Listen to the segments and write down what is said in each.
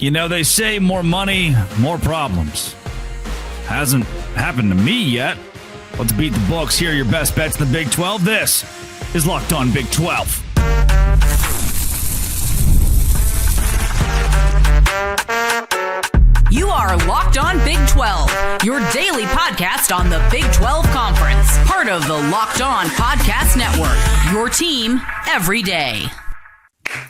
You know, they say more money, more problems. Hasn't happened to me yet. Let's beat the books. Here are your best bets in the Big 12. This is Locked On Big 12. You are Locked On Big 12, your daily podcast on the Big 12 Conference. Part of the Locked On Podcast Network, your team every day.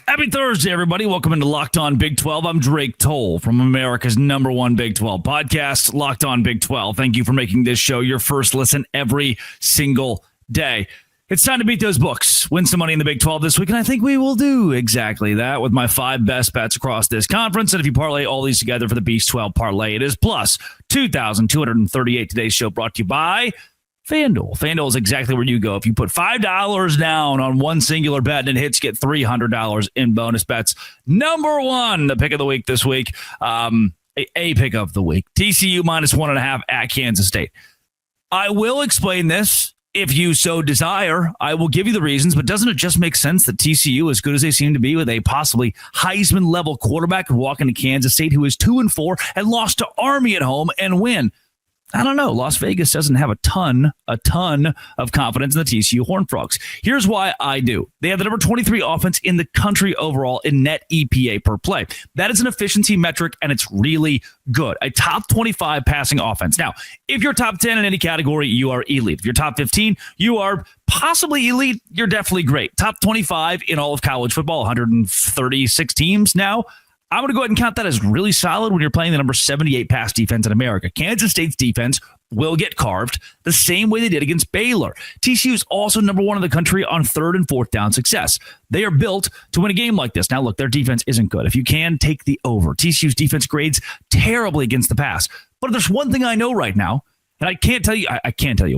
Happy Thursday, everybody. Welcome into Locked On Big 12. I'm Drake Toll from America's #1 Big 12 podcast, Locked On Big 12. Thank you for making this show your first listen every single day. It's time to beat those books, win some money in the Big 12 this week, and I think we will do exactly that with my 5 best bets across this conference. And if you parlay all these together for the Beast 12 parlay, it is plus 2,238. Today's show brought to you by FanDuel. FanDuel is exactly where you go. If you put $5 down on one singular bet and it hits, get $300 in bonus bets. Number 1, the pick of the week this week, a pick of the week, TCU -1.5 at Kansas State. I will explain this. If you so desire, I will give you the reasons, but doesn't it just make sense that TCU, as good as they seem to be with a possibly Heisman-level quarterback, could walk into Kansas State, who is 2-4 and lost to Army at home, and win? I don't know. Las Vegas doesn't have a ton of confidence in the TCU Horned Frogs. Here's why I do. They have the number 23 offense in the country overall in net EPA per play. That is an efficiency metric, and it's really good. A top 25 passing offense. Now, if you're top 10 in any category, you are elite. If you're top 15, you are possibly elite. You're definitely great. Top 25 in all of college football, 136 teams now. I'm going to go ahead and count that as really solid when you're playing the number 78 pass defense in America. Kansas State's defense will get carved the same way they did against Baylor. TCU is also number 1 in the country on 3rd and 4th down success. They are built to win a game like this. Now, look, their defense isn't good. If you can, take the over. TCU's defense grades terribly against the pass. But if there's one thing I know right now, and I can't tell you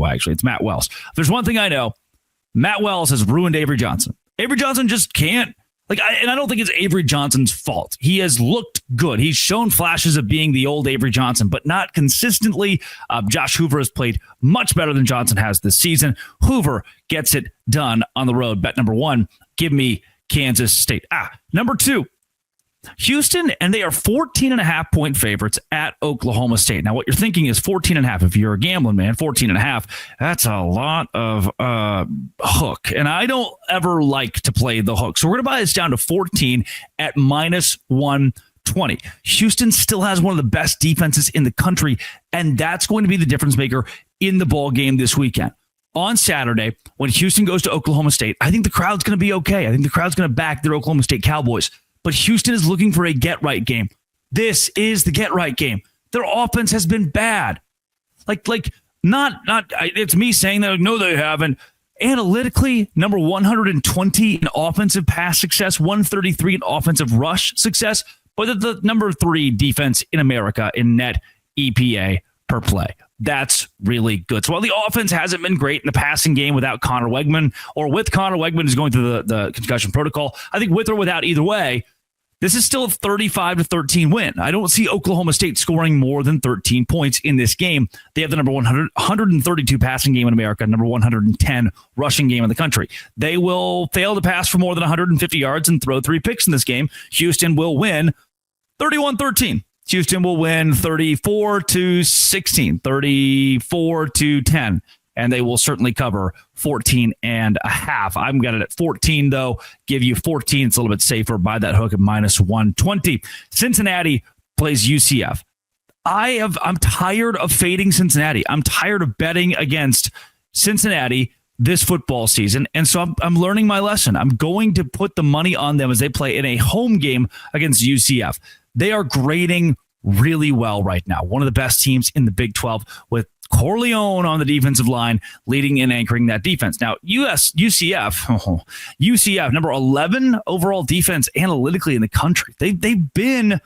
why, actually. It's Matt Wells. If there's one thing I know, Matt Wells has ruined Avery Johnson. Avery Johnson just can't. And I don't think it's Avery Johnson's fault. He has looked good. He's shown flashes of being the old Avery Johnson, but not consistently. Josh Hoover has played much better than Johnson has this season. Hoover gets it done on the road. Bet number 1, give me Kansas State. Number 2, Houston, and they are 14.5-point favorites at Oklahoma State. Now, what you're thinking is 14.5. If you're a gambling man, 14.5, that's a lot of hook. And I don't ever like to play the hook. So we're going to buy this down to 14 at -120. Houston still has one of the best defenses in the country, and that's going to be the difference maker in the ball game this weekend. On Saturday, when Houston goes to Oklahoma State, I think the crowd's going to be okay. I think the crowd's going to back their Oklahoma State Cowboys. But Houston is looking for a get-right game. This is the get-right game. Their offense has been bad. It's me saying that. No, they haven't. Analytically, number 120 in offensive pass success, 133 in offensive rush success, but the number 3 defense in America in net EPA per play. That's really good. So while the offense hasn't been great in the passing game without Connor Wegman, or with Connor Wegman who's going through the concussion protocol, I think with or without either way, this is still a 35-13 win. I don't see Oklahoma State scoring more than 13 points in this game. They have the number 132 passing game in America, number 110 rushing game in the country. They will fail to pass for more than 150 yards and throw 3 picks in this game. Houston will win 31-13. Houston will win 34-16, 34-10, and they will certainly cover 14.5. I'm got it at 14, though. Give you 14. It's a little bit safer. Buy that hook at -120. Cincinnati plays UCF. I'm tired of fading Cincinnati. I'm tired of betting against Cincinnati this football season, and so I'm learning my lesson. I'm going to put the money on them as they play in a home game against UCF. They are grading really well right now. One of the best teams in the Big 12 with Corleone on the defensive line leading and anchoring that defense. Now, UCF, number 11 overall defense analytically in the country. They've been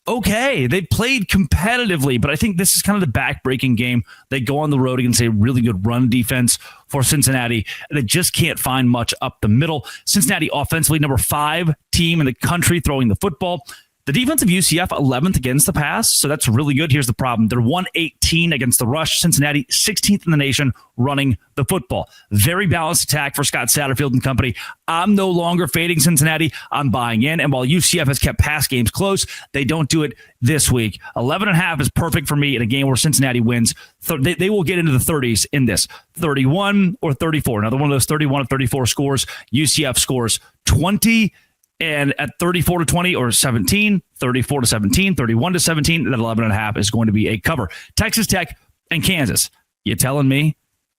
okay. They played competitively, but I think this is kind of the back-breaking game. They go on the road against a really good run defense for Cincinnati. They just can't find much up the middle. Cincinnati offensively, number 5 team in the country throwing the football. The defense of UCF, 11th against the pass, so that's really good. Here's the problem. They're 118 against the rush. Cincinnati, 16th in the nation running the football. Very balanced attack for Scott Satterfield and company. I'm no longer fading Cincinnati. I'm buying in. And while UCF has kept pass games close, they don't do it this week. 11.5 is perfect for me in a game where Cincinnati wins. They will get into the 30s in this. 31 or 34. Another one of those 31 or 34 scores. UCF scores 20. And at 34-20 or 17, 34-17, 31-17, that 11.5 is going to be a cover. Texas Tech and Kansas. You telling me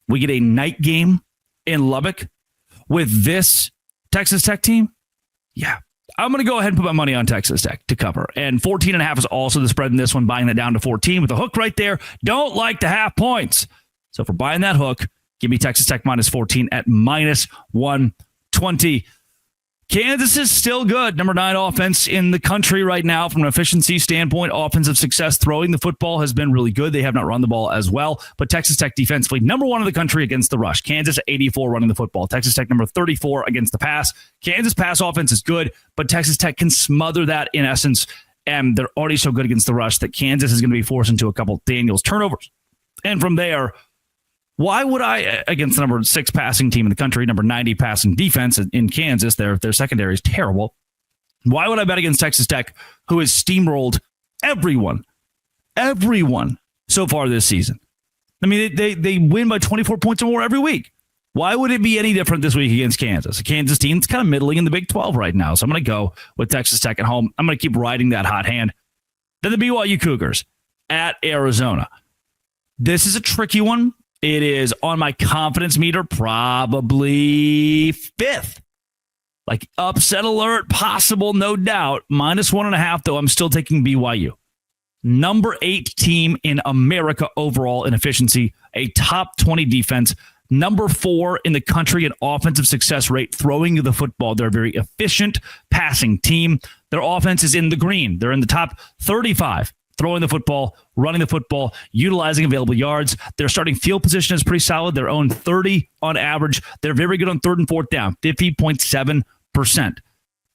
we get a night game in Lubbock with this Texas Tech team? Yeah. I'm going to go ahead and put my money on Texas Tech to cover. And 14.5 is also the spread in this one, buying that down to 14 with the hook right there. Don't like the half points. So for buying that hook, give me Texas Tech minus 14 at minus 120. Kansas is still good. Number 9 offense in the country right now from an efficiency standpoint. Offensive success throwing the football has been really good. They have not run the ball as well. But Texas Tech defensively, number 1 in the country against the rush. Kansas 84 running the football. Texas Tech number 34 against the pass. Kansas pass offense is good, but Texas Tech can smother that in essence. And they're already so good against the rush that Kansas is going to be forced into a couple Daniels turnovers. And from there, why would I, against the number 6 passing team in the country, number 90 passing defense in Kansas, their secondary is terrible. Why would I bet against Texas Tech, who has steamrolled everyone so far this season? I mean, they win by 24 points or more every week. Why would it be any different this week against Kansas? A Kansas team that's kind of middling in the Big 12 right now. So I'm going to go with Texas Tech at home. I'm going to keep riding that hot hand. Then the BYU Cougars at Arizona. This is a tricky one. It is on my confidence meter, probably 5th. Like upset alert, possible, no doubt. Minus 1.5, though, I'm still taking BYU. Number 8 team in America overall in efficiency, a top 20 defense. Number 4 in the country in offensive success rate, throwing the football. They're a very efficient passing team. Their offense is in the green. They're in the top 35. Throwing the football, running the football, utilizing available yards. Their starting field position is pretty solid. Their own 30 on average. They're very good on 3rd and 4th down, 50.7%.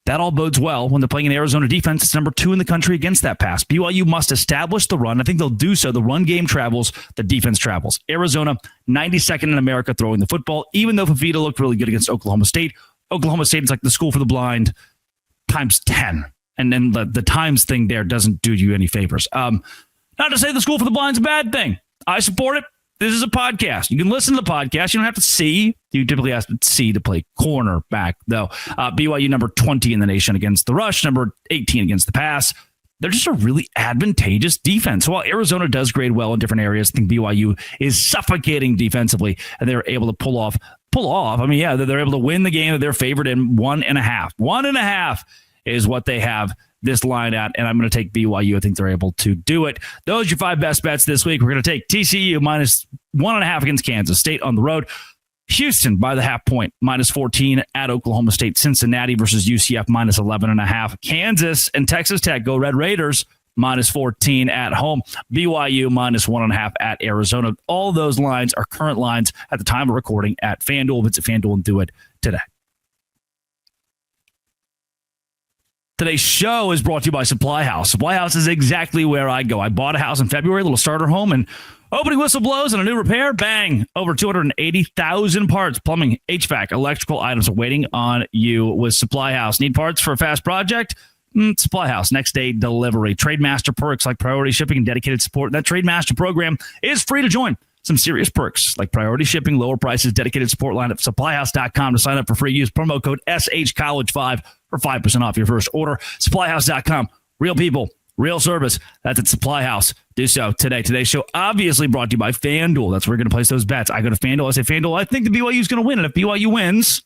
That all bodes well when they're playing an Arizona defense. It's number 2 in the country against that pass. BYU must establish the run. I think they'll do so. The run game travels. The defense travels. Arizona, 92nd in America throwing the football, even though Fafita looked really good against Oklahoma State. Oklahoma State is like the school for the blind times 10. And then the times thing there doesn't do you any favors. Not to say the school for the blind's a bad thing. I support it. This is a podcast. You can listen to the podcast. You don't have to see. You typically have to see to play cornerback, though. BYU number 20 in the nation against the rush, number 18 against the pass. They're just a really advantageous defense. So while Arizona does grade well in different areas, I think BYU is suffocating defensively, and they're able to pull off. I mean, yeah, they're able to win the game that they're favored in 1.5. 1.5 is what they have this line at, and I'm going to take BYU. I think they're able to do it. Those are your 5 best bets this week. We're going to take TCU minus 1.5 against Kansas State on the road. Houston by the half point, minus 14 at Oklahoma State. Cincinnati versus UCF, minus 11.5. Kansas and Texas Tech, go Red Raiders, minus 14 at home. BYU, minus 1.5 at Arizona. All those lines are current lines at the time of recording at FanDuel. Visit FanDuel and do it today. Today's show is brought to you by Supply House. Supply House is exactly where I go. I bought a house in February, a little starter home, and opening whistle blows and a new repair, bang, over 280,000 parts, plumbing, HVAC, electrical items are waiting on you with Supply House. Need parts for a fast project? Supply House, next day delivery. Trademaster perks like priority shipping and dedicated support. That Trademaster program is free to join. Some serious perks like priority shipping, lower prices, dedicated support line at supplyhouse.com to sign up for free. Use promo code SHCollege5 for 5% off your first order. Supplyhouse.com. Real people, real service. That's at Supply House. Do so today. Today's show obviously brought to you by FanDuel. That's where we're going to place those bets. I go to FanDuel. I say, FanDuel, I think the BYU is going to win. And if BYU wins,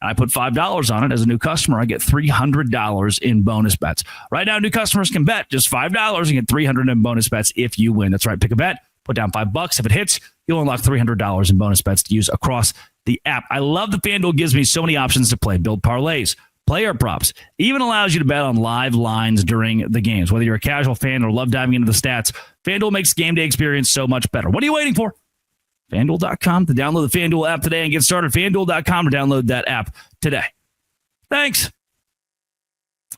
I put $5 on it as a new customer. I get $300 in bonus bets. Right now, new customers can bet just $5 and get $300 in bonus bets if you win. That's right. Pick a bet. Put down $5. If it hits, you'll unlock $300 in bonus bets to use across the app. I love that FanDuel gives me so many options to play. Build parlays, player props, even allows you to bet on live lines during the games. Whether you're a casual fan or love diving into the stats, FanDuel makes game day experience so much better. What are you waiting for? FanDuel.com to download the FanDuel app today and get started. FanDuel.com to download that app today. Thanks.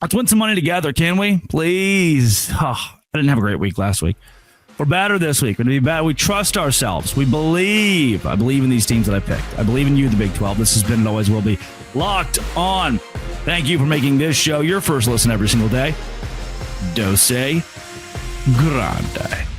Let's win some money together, can we? Please. Oh, I didn't have a great week last week. We're better this week. We're going to be better. We trust ourselves. We believe. I believe in these teams that I picked. I believe in you, the Big 12. This has been and always will be Locked On. Thank you for making this show your first listen every single day. Dose Grande.